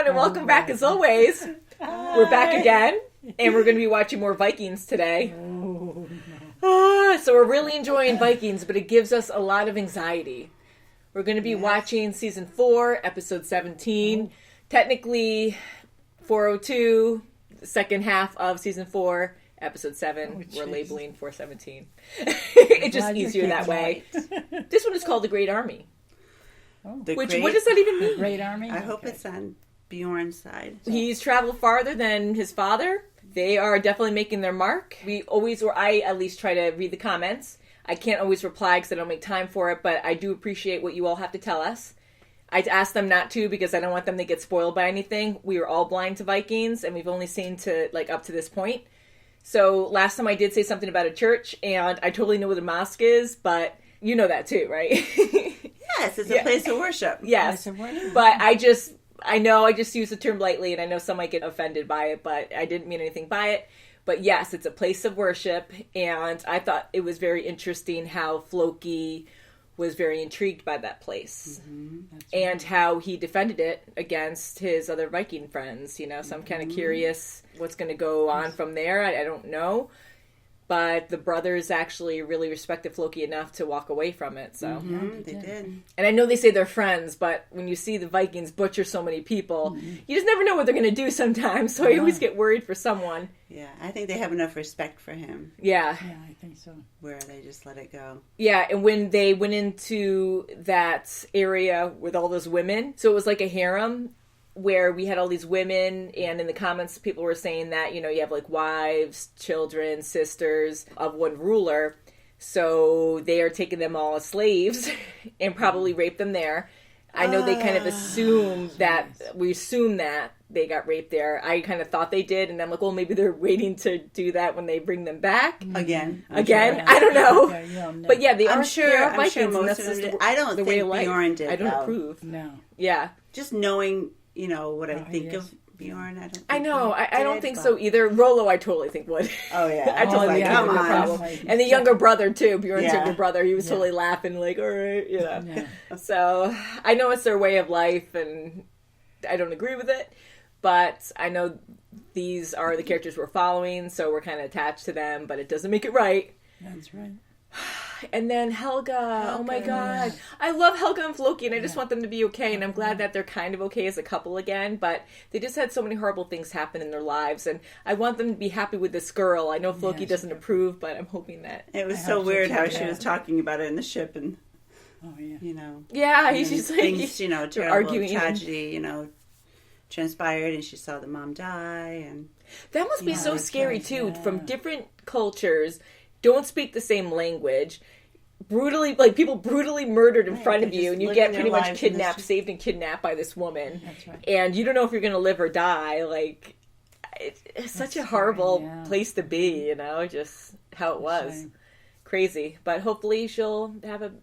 everyone, and welcome back as always. Hi. We're back again, and we're going to be watching more Vikings today. Oh, no. So we're really enjoying Vikings, but it gives us a lot of anxiety. We're going to be watching Season 4, Episode 17. Technically, 402, the second half of Season 4, Episode 7. We're labeling 417. It's just easier that way. This one is called The Great Army. What does that even mean? Great Army? I hope it's on Bjorn's side. So. He's traveled farther than his father. They are definitely making their mark. I at least try to read the comments. I can't always reply because I don't make time for it, but I do appreciate what you all have to tell us. I asked them not to because I don't want them to get spoiled by anything. We are all blind to Vikings, and we've only seen up to this point. So last time I did say something about a church, and I totally know what a mosque is, but you know that too, right? Yes, it's a place of worship. Yes, but I just use the term lightly, and I know some might get offended by it, but I didn't mean anything by it. But yes, it's a place of worship, and I thought it was very interesting how Floki was very intrigued by that place, and how he defended it against his other Viking friends, So I'm kind of curious what's going to go on from there. I don't know. But the brothers actually really respected Floki enough to walk away from it. So they did. And I know they say they're friends, but when you see the Vikings butcher so many people, you just never know what they're going to do sometimes. So I always get worried for someone. Yeah, I think they have enough respect for him. Yeah. Yeah, I think so. Where they just let it go. Yeah, and when they went into that area with all those women, so it was like a harem, where we had all these women, and in the comments people were saying that, you have like wives, children, sisters of one ruler, so they are taking them all as slaves and probably raped them there. I know they kind of assume that, we assume that they got raped there. I kind of thought they did, and I'm like, well, maybe they're waiting to do that when they bring them back. Again? Sure. I don't know. But yeah, they are I'm sure Vikings, most of them did. I don't think Bjorn did, I don't approve. No. Yeah. Just knowing... what I think of Bjorn. I don't think so either. Rolo, I totally think would. Oh yeah, I totally think come no on. problem. And the younger brother too, Bjorn's younger brother. He was totally laughing, like, all right, Yeah. So I know it's their way of life, and I don't agree with it, but I know these are the characters we're following, so we're kind of attached to them. But it doesn't make it right. That's right. And then Helga, oh my god. I love Helga and Floki, and I just want them to be okay, and I'm glad that they're kind of okay as a couple again, but they just had so many horrible things happen in their lives, and I want them to be happy with this girl. I know Floki doesn't approve, but I'm hoping that... It was so weird how she was talking about it in the ship, and, Yeah, she's like... Things, terrible arguing. tragedy, transpired, and she saw the mom die, and... That must be so scary, too, from different cultures... Don't speak the same language. People brutally murdered in front of you, and you get pretty much saved and kidnapped by this woman. That's right. And you don't know if you're going to live or die. Like, it's such a horrible place to be, just how it was. Crazy. But hopefully she'll have a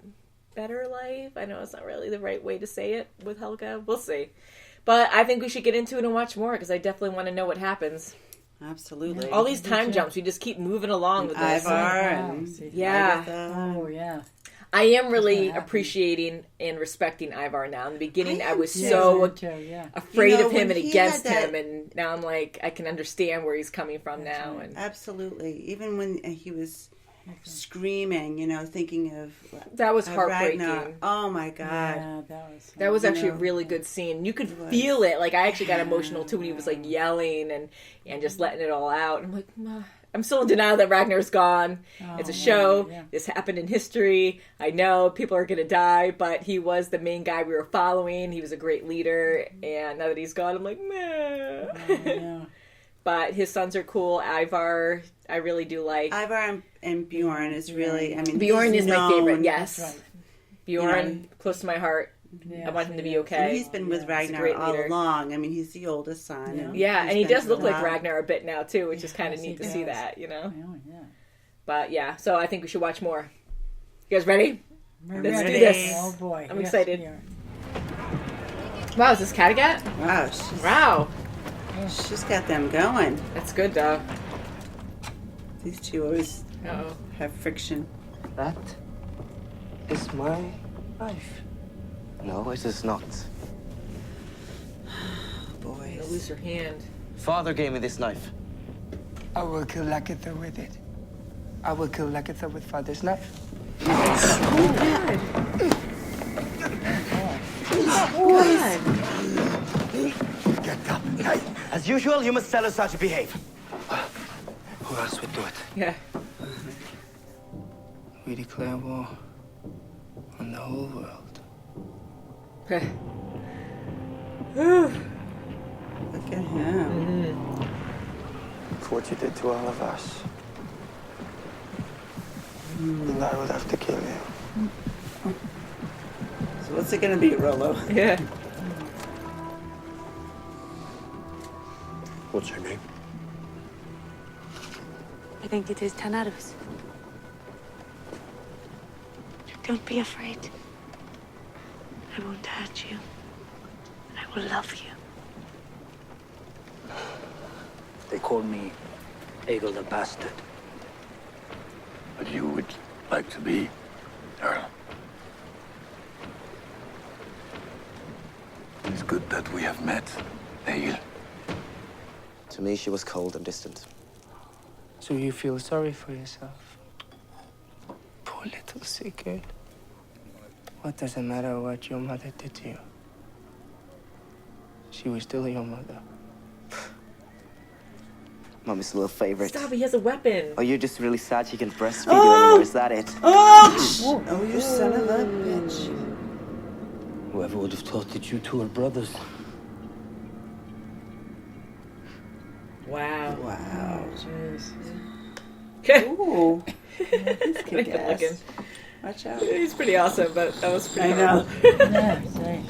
better life. I know it's not really the right way to say it with Helga. We'll see. But I think we should get into it and watch more, because I definitely want to know what happens. Absolutely. All these time jumps, we just keep moving along with this. Ivar and Lagertha. Oh, yeah. I am really appreciating and respecting Ivar now. In the beginning, I was so afraid of him and against him, and now I'm like, I can understand where he's coming from now. And absolutely. Even when he was screaming, thinking of... That was heartbreaking. Ragnar. Oh, my God. Yeah, that was actually a really good scene. You could feel it. Like, I actually got emotional, too, when he was, like, yelling and just letting it all out. I'm like, I'm still in denial that Ragnar's gone. It's a show. Yeah. This happened in history. I know people are going to die, but he was the main guy we were following. He was a great leader, and now that he's gone, I'm like, meh. But his sons are cool. Ivar, I really do like. Ivar and Bjorn is really, Bjorn is my favorite, yes. Right. Bjorn, close to my heart. Yes, I want him to be okay. And he's been with Ragnar all along. He's the oldest son. Yeah, and he does look like Ragnar a bit now, too, which is kind of neat to see that, Yeah. But, yeah, so I think we should watch more. You guys ready? We're Let's ready. do this. Oh, boy. I'm excited. Wow, is this Kattegat? Wow. She's got them going. That's good, though. These two always have friction. That is my life. No, it is not. Boy. lose her hand. Father gave me this knife. I will kill Lagertha with it. I will kill Lagertha with Father's knife. Get up. Hey, as usual, you must tell us how to behave. Who else would do it? Yeah. We declare war on the whole world. Look at him. For what you did to all of us. And I will have to kill you. So what's it gonna be, Rolo? Yeah. What's her name? I think it is Tanados. Don't be afraid. I won't hurt you. I will love you. They call me Egil the Bastard. But you would like to be Earl. It's good that we have met, Egil. To me, she was cold and distant. So you feel sorry for yourself? Poor little sick girl. What does it matter what your mother did to you? She was still your mother. Mommy's little favorite. Stop, he has a weapon. Oh, you're just really sad she can breastfeed you anymore, is that it? Oh, you son of a bitch. Whoever would have thought that you two are brothers? Wow. Wow. Jeez. Ooh. He's Good looking. kick-ass. Watch out. He's pretty awesome, but that was pretty I know. horrible. Yeah, say.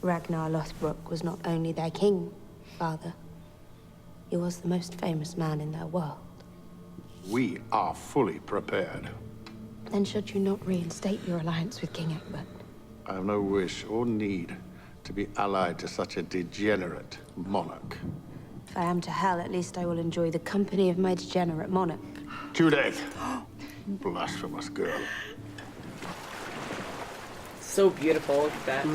Ragnar Lothbrok was not only their king, father. He was the most famous man in their world. We are fully prepared. Then should you not reinstate your alliance with King Egbert? I have no wish or need to be allied to such a degenerate monarch. If I am to hell, at least I will enjoy the company of my degenerate monarch. Judith! Blasphemous girl. So beautiful. Look at that.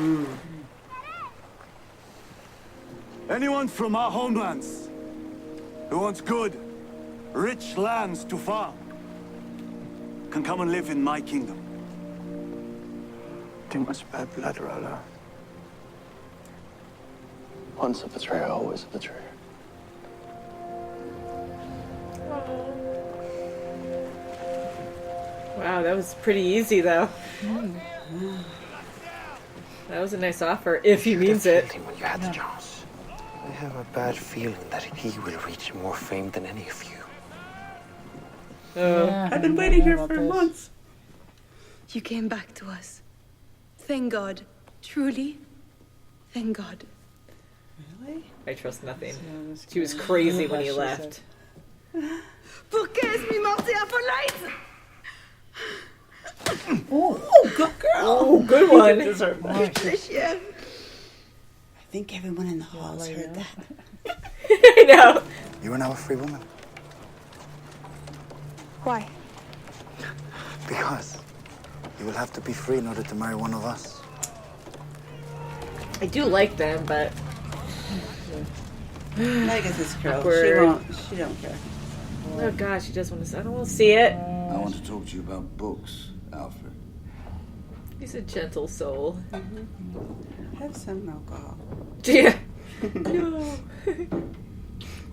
Anyone from our homelands who wants good, rich lands to farm can come and live in my kingdom. Too much bad blood, Rolo. Once a betrayer, always a betrayer. Wow, that was pretty easy, though. That was a nice offer, if he means it. When you had the chance. I have a bad feeling that he will reach more fame than any of you. Yeah, I've been waiting here about for this. months. You came back to us. Thank God. Truly. Thank God. Really? I trust nothing. Yeah, this She was guy. crazy when he She left. Pourquoi est-ce mi morte à for Oh, good girl. Oh, good one. light? I think everyone in the halls heard that. I know. You are now a free woman. Why? Because you will have to be free in order to marry one of us. I do like them, but Lagertha's girl. Awkward. She don't care. oh gosh, she does want to. I don't want to see it. I want to talk to you about books, Alfred. He's a gentle soul. Have some alcohol. Yeah. No.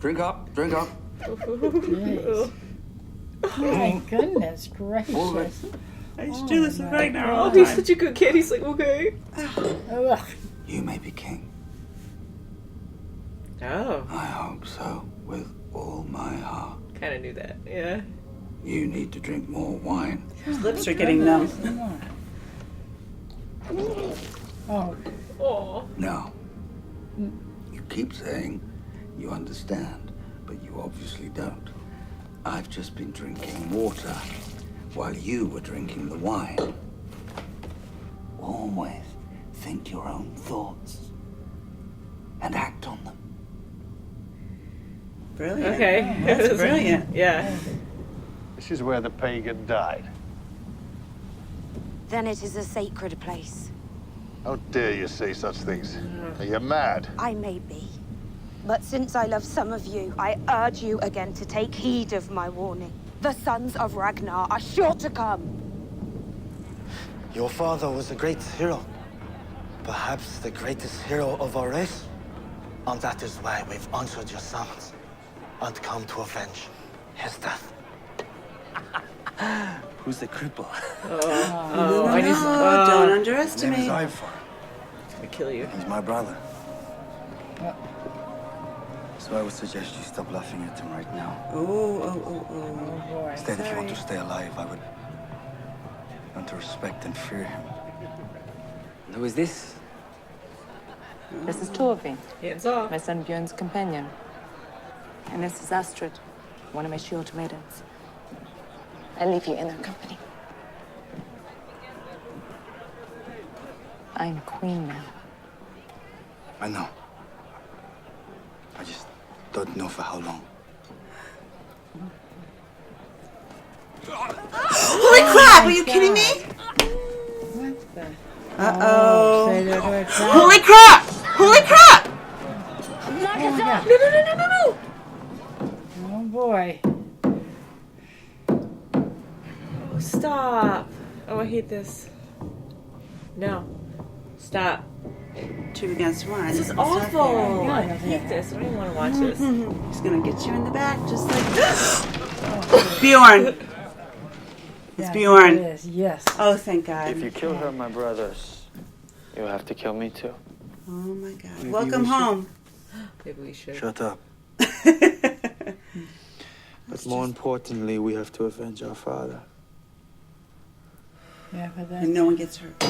Drink up, drink up. Jeez. Oh my goodness gracious. I used to do this with Ragnar all Oh, the he's time. such a good kid. He's like, okay. Ugh. You may be king. Oh, I hope so, with all my heart. kind of knew that. Yeah. You need to drink more wine. His lips are getting numb. Oh, Oh. Now, you keep saying you understand, but you obviously don't. I've just been drinking water while you were drinking the wine. Always think your own thoughts and act on them. Brilliant. Okay. That's brilliant. Yeah. This is where the pagan died. Then it is a sacred place. How dare you say such things? Are you mad? I may be, But since I love some of you, I urge you again to take heed of my warning. The sons of Ragnar are sure to come. Your father was a great hero. Perhaps the greatest hero of our race. And that is why we've answered your summons and come to avenge his death. Who's the cripple? Don't underestimate. His name is Ivar. He's gonna kill you. He's my brother. So I would suggest you stop laughing at him right now. Oh. Instead, if you want to stay alive, I would learn to respect and fear him. And who is this? This is Torvi, Hands off. my son Björn's companion. And this is Astrid, one of my shield maidens. I leave you in their company. I'm queen now. I know. I just don't know for how long. Holy crap! Are you kidding me? What the? Uh-oh. Say that right now. Holy crap! Holy crap! No. Oh boy. Oh, stop. Oh, I hate this. No. Stop. 2 against 1. This is It's not awful. fair. I hate this. I don't even want to watch this. He's gonna get you in the back, just like Bjorn. It's Bjorn. It is, yes. Oh, thank God. If you kill her, my brothers, you have to kill me too. Oh my God. Maybe Welcome we should- home. Maybe we should. Shut up. But more importantly, we have to avenge our father. Yeah, but And then. no one gets hurt.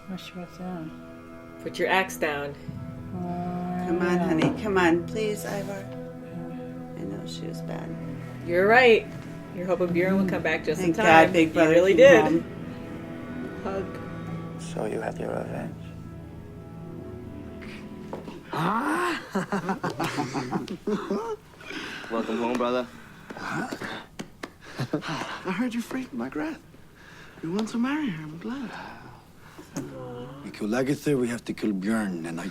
What's down? Put your axe down. Come on, honey. Come on. Please, Ivar. I know she was bad. You're right. You're hoping Bjorn will come back just Thank in time. God Big Brother He really came did. home. Hug. So you had your revenge. Welcome home, brother. I heard you freed Margaret. You want to marry her, I'm glad. We kill Lagertha, we have to kill Björn, and I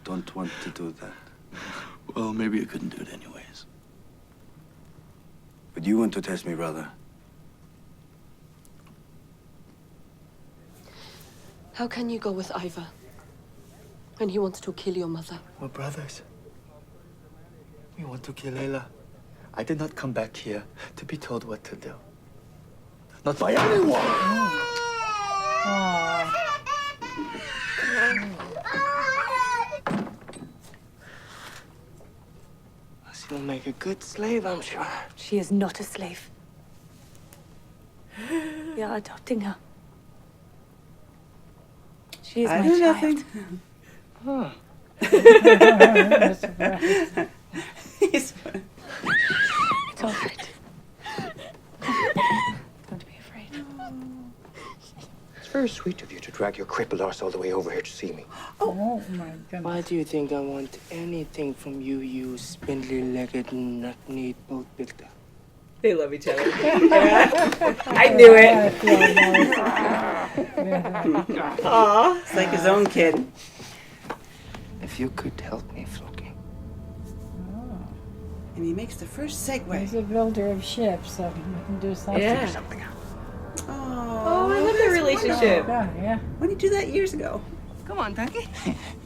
don't want to do that. Well, maybe you couldn't do it anyways. But you want to test me, brother. How can you go with Ivar when he wants to kill your mother? We're brothers. We want to kill Layla. I did not come back here to be told what to do. Not by anyone. She'll make a good slave, I'm sure. She is not a slave. We are adopting her. She is I my do child. nothing. He's It's all right. Don't be afraid. It's very sweet of you to drag your crippled arse all the way over here to see me. Oh my goodness. Why do you think I want anything from you, you spindly-legged, knock-kneed boat builder? They love each other. I knew it. Aw. It's like his own kid. If you could help me, Floki. And he makes the first segue. He's a builder of ships, so we can do something. Yeah. Oh, I love their relationship. Yeah. When did you do that years ago? Come on, Ducky.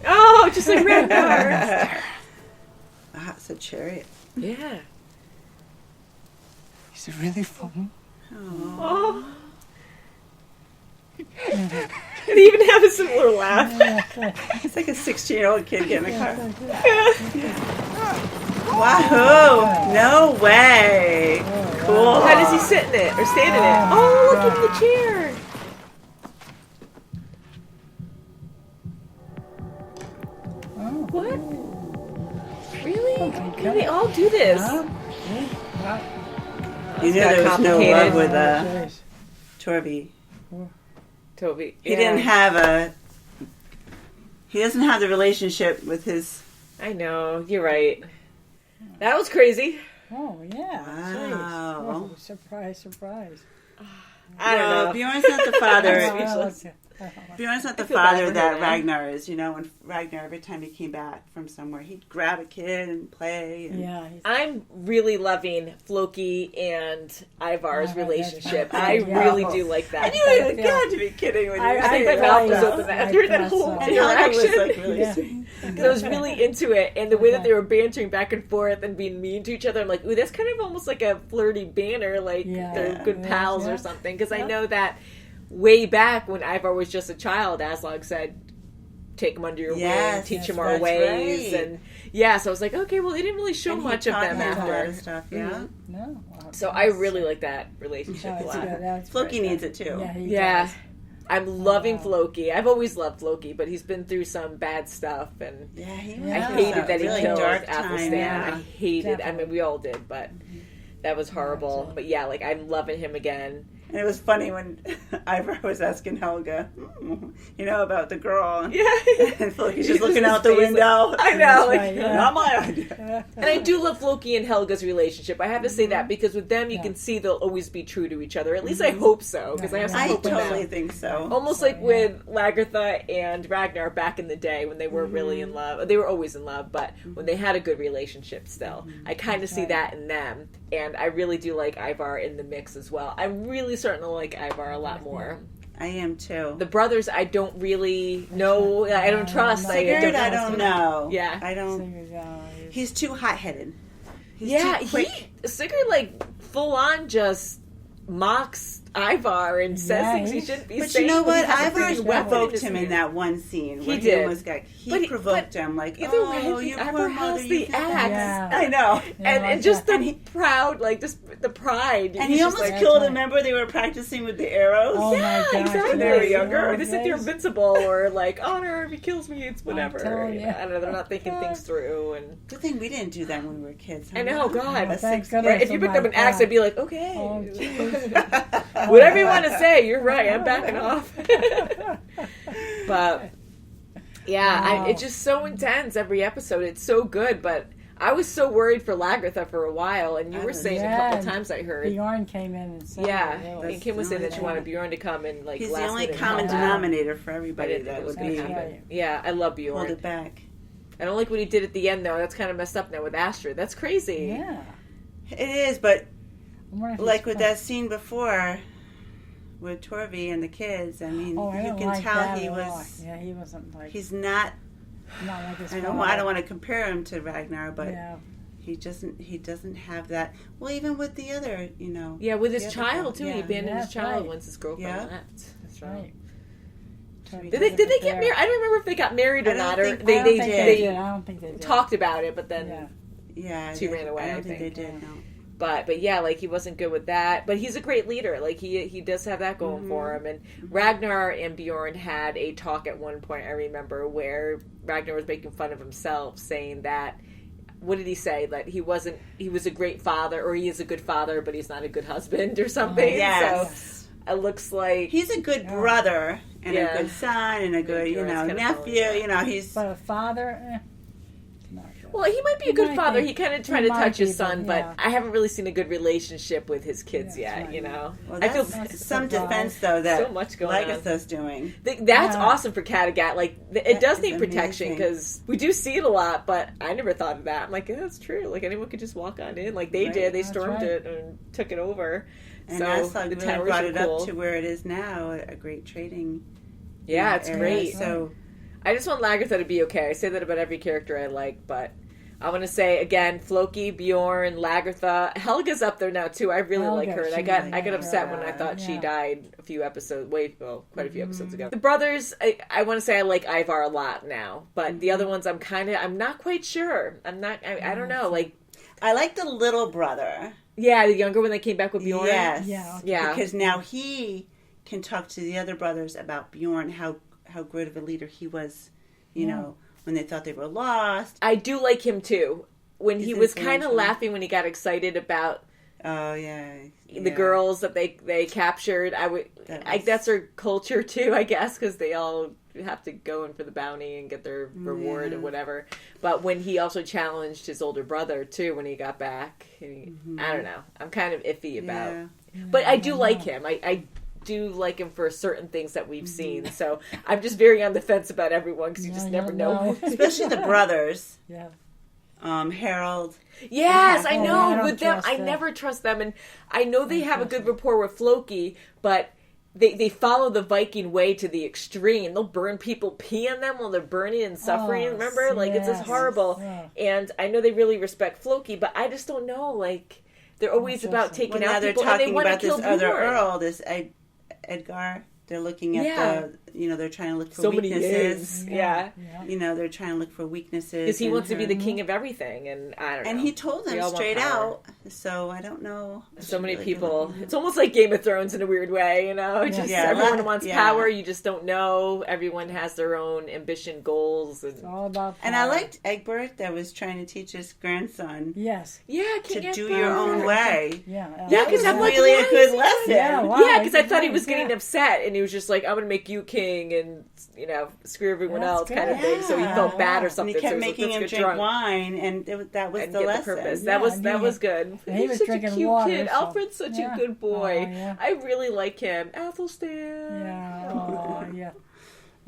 Oh, just like Ragnar. Ah, it's a chariot. Yeah. Is it really fun? Oh. They even have a similar laugh. It's like a 16-year-old kid getting in a car. Wahoo! No way! Cool. How does he sit in it or stand in it? Oh, look at the chair. What? Really? Can they all do this? You knew got there was no complicated. love with Torvi. Toby. He didn't have a. He doesn't have the relationship with his. I know. You're right. That was crazy. Oh, yeah. Wow. Oh, surprise, surprise. I don't know. Bjorn's not the father. I'm speechless. Bjorn's not the I feel bad father for that her now. Ragnar is. When Ragnar, every time he came back from somewhere, he'd grab a kid and play. And... Yeah. I'm really loving Floki and Ivar's relationship. I Yeah. really do like that. I knew you had to be kidding when you I think my mouth was open after that whole interaction. was like really sweet. I was really into it, and the way that they were bantering back and forth and being mean to each other, I'm like, ooh, that's kind of almost like a flirty banner, like they're good pals or something. Because I know that way back when Ivar was just a child, Aslog said, take him under your wing, teach him our ways, and so I was like, okay, well, they didn't really show much of them after. Stuff, No. So I really like that relationship a lot. Floki needs it too. Yeah. I'm loving Floki. I've always loved Floki, but he's been through some bad stuff, and I hated that he killed Athelstan. I hated. I mean, we all did, but that was horrible. But yeah, like I'm loving him again. And it was funny when Ivar was asking Helga, about the girl. Yeah. And Floki's just looking out the window. I know. Not my idea. And I do love Floki and Helga's relationship. I have to say that because with them, you can see they'll always be true to each other. At least I hope so, because I have some hope with them. I totally think so. Almost like with Lagertha and Ragnar back in the day when they were really in love. They were always in love, but when they had a good relationship still. I kind of see that in them. And I really do like Ivar in the mix as well. I'm really starting to like Ivar a lot more. I am too. The brothers, I don't really know. I don't trust. Sigurd, I don't know. Yeah. I don't. He's too hot-headed. Sigurd, like, full on just mocks Ivar and says things he shouldn't be but saying. But you know what? Ivar provoked him in that one scene. Where he almost got... He provoked him, like, you poor has mother, the axe. Yeah. I know. And just the proud, like, just the pride. And he almost killed him. Remember, they were practicing with the arrows? Oh, my gosh. Exactly. When they were younger. They said they're invincible, or like, honor, if he kills me, it's whatever. I don't know, they're not thinking things through. And good thing we didn't do that when we were kids. I know, God. Right? If you picked up an axe, I'd be like, okay. Whatever you want to say, you're right. I'm backing off. But yeah, it's just so intense every episode. It's so good, but I was so worried for Lagertha for a while, and you were saying a couple times I heard. Bjorn came in and said, and Kim was saying that she wanted Bjorn to come and like. He's the only common denominator for everybody that would be. Yeah, I love Bjorn. Hold it back. I don't like what he did at the end though. That's kind of messed up now with Astrid. That's crazy. Yeah, it is. But like with that scene before. With Torvi and the kids, I mean, you can tell he was. Yeah, he wasn't like. He's not. Not like his I don't want to compare him to Ragnar, but he doesn't. He doesn't have that. Well, even with the other, Yeah, with his child too. Yeah. He abandoned his child once his girlfriend left. That's right. Did they get married? I don't remember if they got married or not. Or they did. I don't think they did. Talked about it, but then she ran away. I don't think they did. No. But yeah, like he wasn't good with that. But he's a great leader. Like he does have that going for him. And Ragnar and Bjorn had a talk at one point, I remember, where Ragnar was making fun of himself, saying that, what did he say? That he was a great father, or he is a good father, but he's not a good husband or something. Yes. So it looks like he's a good brother and a good son and a good, nephew. He's but a father. Well, he might be a good father. He kind of tried to touch his son, but I haven't really seen a good relationship with his kids yet, Well, I feel some defense, though, that so much going Lagertha's doing. That's awesome for Kattegat. Like, it does need protection, because we do see it a lot, but I never thought of that. I'm like, yeah, that's true. Like, anyone could just walk on in. Like, they did. They stormed it and took it over. And so that's like the really towers brought are it cool. up to where it is now, a great trading it's area. great. So I just want Lagertha to be okay. I say that about every character I like, but I want to say again, Floki, Bjorn, Lagertha, Helga's up there now too. I really like her, and I got upset when I thought she died a few episodes, quite a few episodes ago. The brothers, I want to say I like Ivar a lot now, but the other ones I'm not quite sure. I don't know. Like, I like the little brother. Yeah, the younger one that came back with Bjorn. Yes, yeah, because now he can talk to the other brothers about Bjorn, how great of a leader he was. You know. When they thought they were lost. I do like him too. When he was kind of laughing when he got excited about the girls that they captured. That's their culture too, I guess, because they all have to go in for the bounty and get their reward and whatever. But when he also challenged his older brother too when he got back, I don't know. I'm kind of iffy about. But I do like him. I do like him for certain things that we've seen. So I'm just very on the fence about everyone because you just never know. Especially the brothers. Yeah. Harold. Yes, I know. With them, I never trust them. And I know they have a good rapport with Floki, but they follow the Viking way to the extreme. They'll burn people, pee on them while they're burning and suffering. Remember? Like, it's just horrible. And I know they really respect Floki, but I just don't know. Like, they're always about taking out people. They're talking and they about this other Bjorn. Earl, this Edgar. They're looking at they're trying to look for weaknesses. They're trying to look for weaknesses. Because he wants to be the king of everything, and I don't know. And he told them straight out, so I don't know. So many people. It's almost like Game of Thrones in a weird way, everyone wants power, you just don't know. Everyone has their own ambition, goals. And, it's all about power. And I liked Egbert that was trying to teach his grandson. Yes. Yeah, to do your own way. That was really a good lesson. Yeah, because I thought he was getting upset, and he was just like, I'm going to make you king and, screw everyone else kind of thing. So he felt bad or something. And he kept so making him drink wine, and that was the lesson. Purpose. That was good. He was such drinking a cute water. kid. So, Alfred's such a good boy. I really like him. Athelstan. Yeah.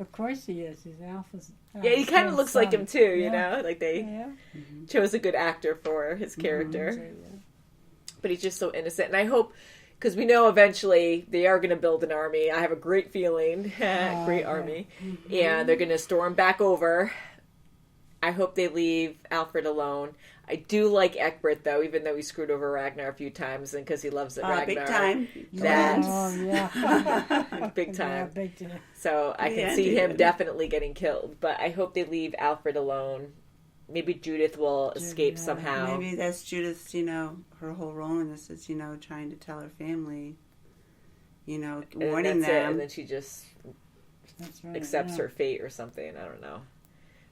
Of course he is. He's Alpha's. Yeah, he kind of looks like him too, you know? Like they chose a good actor for his character. But he's just so innocent. And I hope, because we know eventually they are going to build an army. I have a great feeling. Great army. And they're going to storm back over. I hope they leave Alfred alone. I do like Egbert, though, even though he screwed over Ragnar a few times, and because he loves it, Ragnar. Big time. Big time. Big time. So I can see him definitely getting killed. But I hope they leave Alfred alone. Maybe Judith will escape somehow. Maybe that's Judith's, her whole role in this is, trying to tell her family, warning them. And then she just accepts her fate or something. I don't know.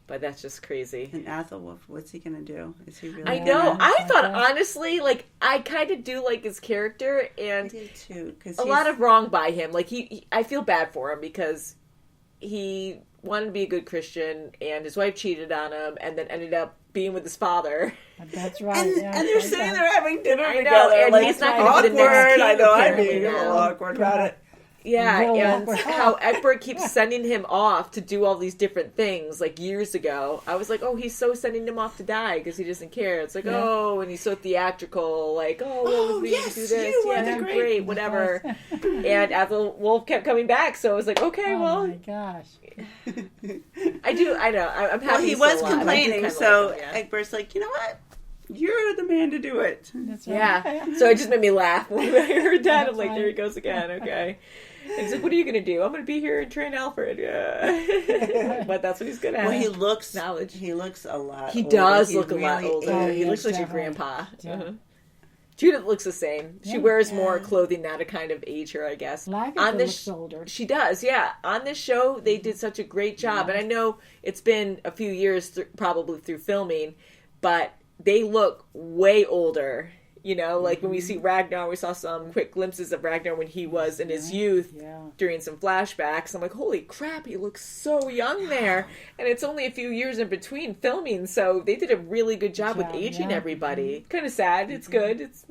But that's just crazy. And Athelwolf, what's he going to do? Is he really I know. I thought, honestly, I kind of do like his character. And I did too. A lot of wrong by him. Like, I feel bad for him because he wanted to be a good Christian, and his wife cheated on him, and then ended up being with his father. That's right. And they're sitting there having dinner I know, together. and like, he's not going to be the next king. I know. I'd be a apparently, little awkward about it. Yeah, and how Egbert keeps sending him off to do all these different things, like years ago. I was like, oh, he's so sending him off to die because he doesn't care. It's like, oh, and he's so theatrical, like, what was we to do this? Yeah, great, whatever. And Athelwolf kept coming back, so I was like, okay, well. Oh my gosh. I know. I'm happy. Well, he was complaining, so like him, Egbert's like, you know what? You're the man to do it. That's right. Yeah. So it just made me laugh when I heard that. I'm like, there he goes again. Okay. And he's like, what are you going to do? I'm going to be here and train Alfred. Yeah. But that's what he's good at. Well, he looks knowledge. He looks a lot He older. does He look really a lot older. He looks like your grandpa. Judith looks the same. She wears more clothing now to kind of age her, I guess. Lagertha looks older. She does, yeah. On this show, they did such a great job. And I know it's been a few years, probably through filming, but they look way older. Like when we see Ragnar, we saw some quick glimpses of Ragnar when he was in his youth during some flashbacks. I'm like, holy crap, he looks so young there. And it's only a few years in between filming, so they did a really good job with aging everybody. Kind of sad. It's good. It's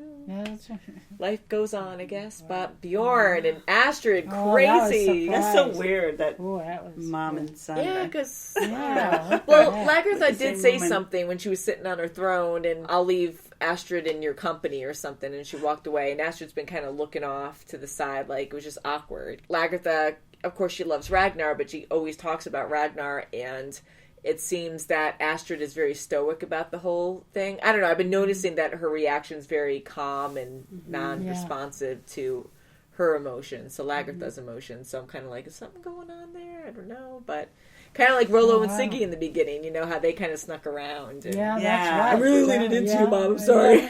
life goes on, I guess. But Bjorn and Astrid, crazy. That's so weird that mom and son. Yeah, because well, Lagertha did say something when she was sitting on her throne, and I'll leave Astrid in your company or something, and she walked away, and Astrid's been kind of looking off to the side, like it was just awkward. Lagertha, of course, she loves Ragnar, but she always talks about Ragnar, and it seems that Astrid is very stoic about the whole thing. I don't know, I've been noticing that her reaction's very calm and non-responsive to her emotions, so Lagertha's emotions, so I'm kind of like, is something going on there? I don't know, but kind of like Rollo and Siggy in the beginning, how they kind of snuck around. And, that's right. I'm really leaning into you, Mom. I'm sorry.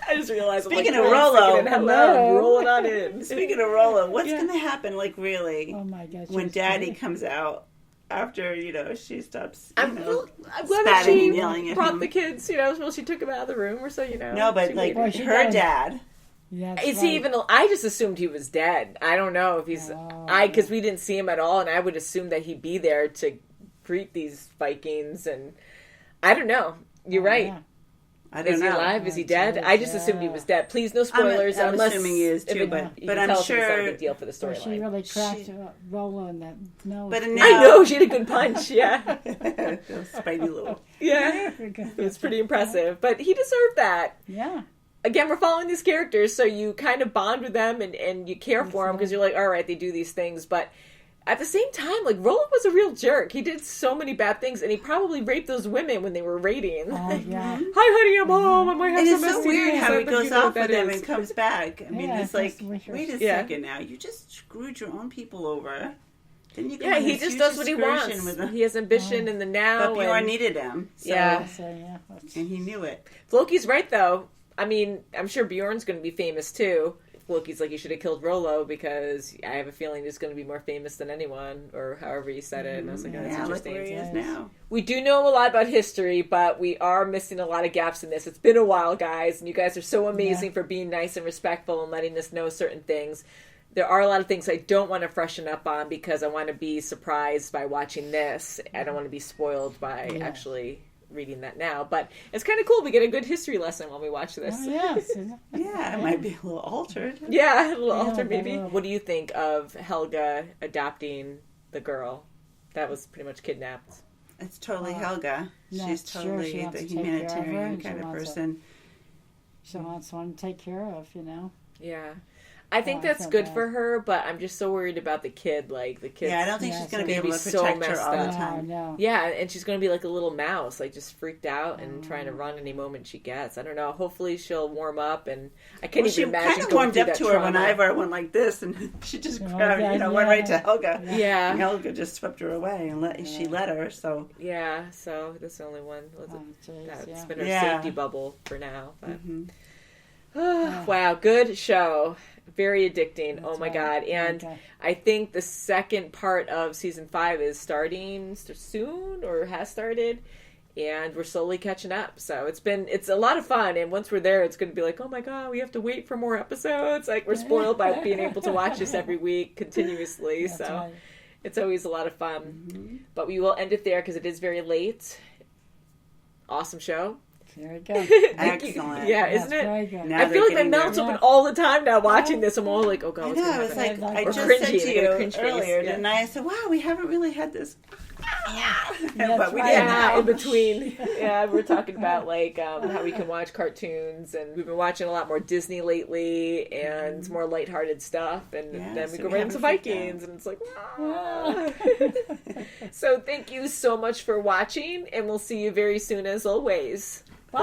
I just realized. Speaking of Rollo, rolling on in. Speaking of Rollo, what's going to happen? Like really? Oh my gosh! When Daddy comes out after she stops. I'm glad that she brought the kids. Well, she took him out of the room, or so No, but like her dad. Yeah, is he even? I just assumed he was dead. I don't know if he's. Because we didn't see him at all, and I would assume that he'd be there to greet these Vikings, and I don't know. You're right. I don't know. Is he alive? Is he dead? I just assumed he was dead. Please, no spoilers. I'm unless assuming he is too, but I'm sure it's not a big deal for the storyline. She really cracked Rolo in that nose. But I know she had a good punch. Yeah, spidey little. Yeah, it was pretty impressive. But he deserved that. Yeah. Again, we're following these characters, so you kind of bond with them and you care for them because you're like, all right, they do these things, but. At the same time, like, Rolo was a real jerk. He did so many bad things, and he probably raped those women when they were raiding. Oh, yeah. Hi, honey, I'm home. I might have and some it's so STDs. weird how he goes off with them is. and comes back. I mean, it's like, wait a Yeah. second now. You just screwed your own people over. Then you go Yeah, on he this just huge does what he excursion wants. with them. He has ambition in the now. But Bjorn and... needed him. So, yeah. And he knew it. Loki's right, though. I mean, I'm sure Bjorn's going to be famous, too. Loki's like, you should have killed Rolo because I have a feeling he's going to be more famous than anyone, or however you said it. And I was like, oh, that's interesting. Look where he is now. We do know a lot about history, but we are missing a lot of gaps in this. It's been a while, guys, and you guys are so amazing for being nice and respectful and letting us know certain things. There are a lot of things I don't want to freshen up on because I want to be surprised by watching this. I don't want to be spoiled by actually reading that now, but it's kind of cool. We get a good history lesson when we watch this. Oh, yes. Yeah, it might be a little altered. Yeah, a little altered maybe. What do you think of Helga adopting the girl that was pretty much kidnapped? It's totally Helga. She's totally the humanitarian kind of person. She wants one to take care of, you know. Yeah. I think that's good for her, but I'm just so worried about the kid. Like the kid. Yeah, I don't think she's going to be able to protect her all the time. No. Yeah, and she's going to be like a little mouse, like just freaked out and trying to run any moment she gets. I don't know. Hopefully she'll warm up, and I can't even imagine. She kind of warmed up to her when Ivar went like this, and she just grabbed, went right to Helga. Yeah, and Helga just swept her away, and she let her. So yeah, so that's the only one. That's been her Yeah. safety bubble for now. But. Wow, good show. Very addicting. Oh my God. And I think the second part of season 5 is starting soon or has started. And we're slowly catching up. So it's a lot of fun. And once we're there, it's going to be like, oh my God, we have to wait for more episodes. Like we're spoiled by being able to watch this every week continuously. So it's always a lot of fun. But we will end it there because it is very late. Awesome show. There we go. Excellent. Yeah, isn't it? Very good. I feel like my mouth's open all the time now watching this. I'm all like, oh God, what's I know. gonna It's happen? like I Or just cringy, said to I got a you cringe face. earlier, Yeah. and I said, "Wow, we haven't really had this." But we did now. In between. Yeah, we're talking about like how we can watch cartoons, and we've been watching a lot more Disney lately, and more lighthearted stuff, and then we go right into Vikings, and it's like, wow. So thank you so much for watching, and we'll see you very soon as always. Bye.